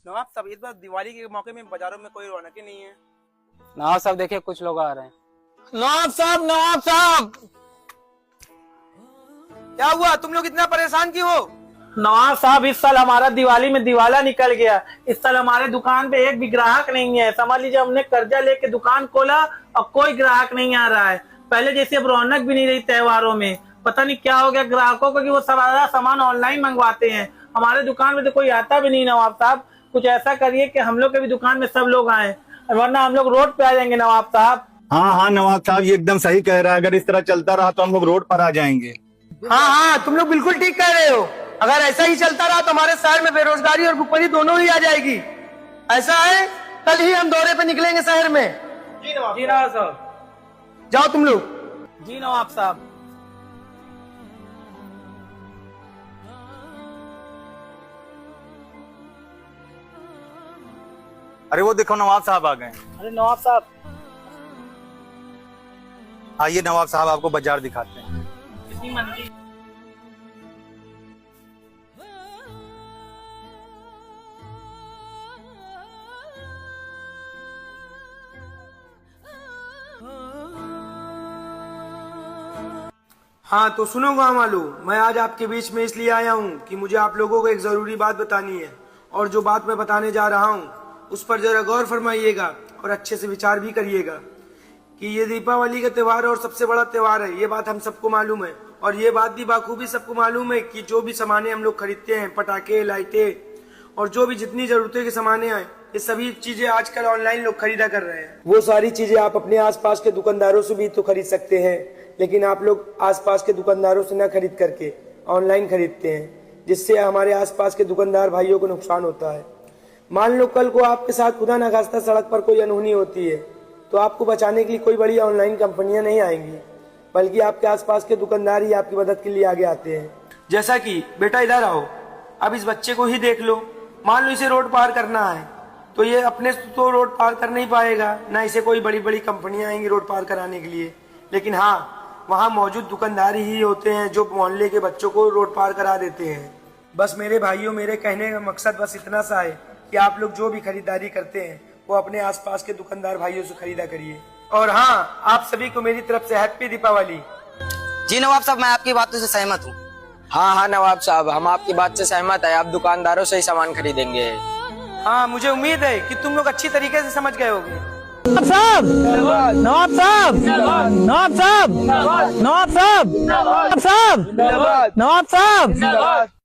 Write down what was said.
नवाब साहब इस बार दिवाली के मौके में बाजारों में कोई रौनक ही नहीं है। नवाब साहब देखिए कुछ लोग आ रहे हैं। नवाब साहब, नवाब साहब, क्या हुआ, तुम लोग इतना परेशान क्यों हो? नवाब साहब, इस साल हमारा दिवाली में दिवाला निकल गया। इस साल हमारे दुकान पे एक भी ग्राहक नहीं है। समझ लीजिए हमने कर्जा लेके दुकान खोला और कोई ग्राहक नहीं आ रहा है। पहले जैसे अब रौनक भी नहीं रही त्योहारों में। पता नहीं क्या हो गया ग्राहकों को कि वो सारा सामान ऑनलाइन मंगवाते हैं। हमारे दुकान में तो कोई आता भी नहीं। नवाब साहब कुछ ऐसा करिए कि हम लोग के भी दुकान में सब लोग आए, वरना हम लोग रोड पे आ जाएंगे। नवाब साहब। हाँ हाँ नवाब साहब, ये एकदम सही कह रहा है। अगर इस तरह चलता रहा तो हम लोग रोड पर आ जाएंगे। हाँ, तुम लोग बिल्कुल ठीक कह रहे हो। अगर ऐसा ही चलता रहा तो हमारे शहर में बेरोजगारी और भुखमरी दोनों ही आ जाएगी। ऐसा है, कल ही हम दौरे पे निकलेंगे शहर में। जी नवाब साहब। जाओ तुम लोग। जी नवाब साहब। अरे वो देखो नवाब साहब आ गए। अरे नवाब साहब। आइए नवाब साहब, आपको बाजार दिखाते हैं। कितनी मंदी। हाँ तो सुनो गाँव वालों, मैं आज आपके बीच में इसलिए आया हूँ कि मुझे आप लोगों को एक जरूरी बात बतानी है। और जो बात मैं बताने जा रहा हूँ उस पर जरा गौर फरमाइएगा और अच्छे से विचार भी करिएगा कि ये दीपावली का त्योहार और सबसे बड़ा त्योहार है। ये बात हम सबको मालूम है और ये बात भी बाखूबी सबको मालूम है कि जो भी सामानें हम लोग खरीदते हैं, पटाखे, लाइटें और जो भी जितनी जरूरतें की सामानें आए, ये सभी चीजें आजकल ऑनलाइन लोग खरीदा कर रहे हैं। वो सारी चीजें आप अपने आसपास के दुकानदारों से भी तो खरीद सकते हैं, लेकिन आप लोग आसपास के दुकानदारों से न खरीद करके ऑनलाइन खरीदते हैं, जिससे हमारे आसपास के दुकानदार भाइयों को नुकसान होता है। मान लो कल को आपके साथ खुदा न खास्ता सड़क पर कोई अनहोनी होती है तो आपको बचाने के लिए कोई बड़ी ऑनलाइन कंपनियां नहीं आएंगी, बल्कि आपके आसपास के दुकानदार ही आपकी मदद के लिए आगे आते हैं। जैसा कि बेटा इधर आओ, अब इस बच्चे को ही देख लो। मान लो इसे रोड पार करना है तो ये अपने तो रोड पार कर नहीं पाएगा, ना इसे कोई बड़ी बड़ी कंपनियां आएंगी रोड पार कराने के लिए। लेकिन हाँ, वहाँ मौजूद दुकानदार ही होते हैं जो मोहल्ले के बच्चों को रोड पार करा देते हैं। बस मेरे भाइयों, मेरे कहने का मकसद बस इतना सा है कि आप लोग जो भी खरीदारी करते हैं वो अपने आसपास के दुकानदार भाइयों से खरीदा करिए। और हाँ, आप सभी को मेरी तरफ से हैप्पी दीपावली। जी नवाब साहब, मैं आपकी बातों से सहमत हूँ। हाँ नवाब साहब, हम आपकी बात से सहमत है। आप दुकानदारों से ही सामान खरीदेंगे। हाँ, मुझे उम्मीद है कि तुम लोग अच्छी तरीके से समझ गए होगे। नवाब साहब, नवाब साहब, नवाब साहब, नवाब साहब, नवाब साहब, नवाब साहब।